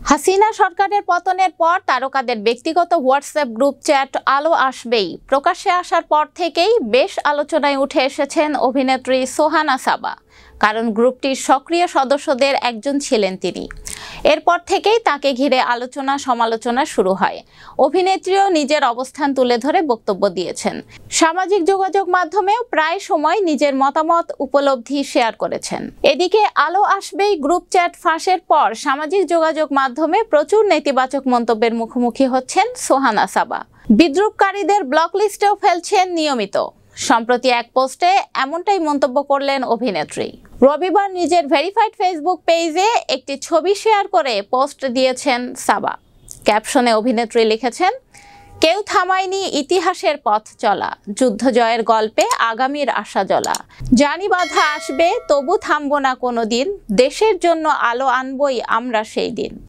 হাসিনা সরকারের পতনের পর তারকাদের ব্যক্তিগত হোয়াটসঅ্যাপ গ্রুপ চ্যাট আলো আসবেই প্রকাশ্যে আসার পর থেকেই বেশ আলোচনায় উঠে এসেছেন অভিনেত্রী সোহানা সাবা। কারণ গ্রুপটির সক্রিয় সদস্যদের একজন ছিলেন তিনি। এরপর থেকেই তাকে ঘিরে আলোচনা সমালোচনা শুরু হয়। অভিনেত্রীও নিজের অবস্থান তুলে ধরে বক্তব্য দিয়েছেন। সামাজিক যোগাযোগ মাধ্যমেও প্রায় সময় নিজের মতামত উপলব্ধি শেয়ার করেছেন। এদিকে আলো আসবেই গ্রুপ চ্যাট ফাঁসের পর সামাজিক যোগাযোগ মাধ্যমে প্রচুর নেতিবাচক মন্তব্যের মুখোমুখি হচ্ছেন সোহানা সাবা। বিদ্রূপকারীদের ব্লক লিস্টেও ফেলছেন নিয়মিত। সম্প্রতি এক পোস্টে এমনটাই মন্তব্য করলেন অভিনেত্রী। রবিবার নিজের ভেরিফাইড ফেসবুক পেজে একটি ছবি শেয়ার করে পোস্ট দিয়েছেন সাবা। ক্যাপশনে অভিনেত্রী লিখেছেন, কেউ থামায়নি ইতিহাসের পথ চলা, যুদ্ধ জয়ের গল্পে আগামীর আশা জ্বলা। জানি বাধা আসবে তবু থামবো না কোনোদিন, দেশের জন্য আলো আনবই আমরা সেই দিন।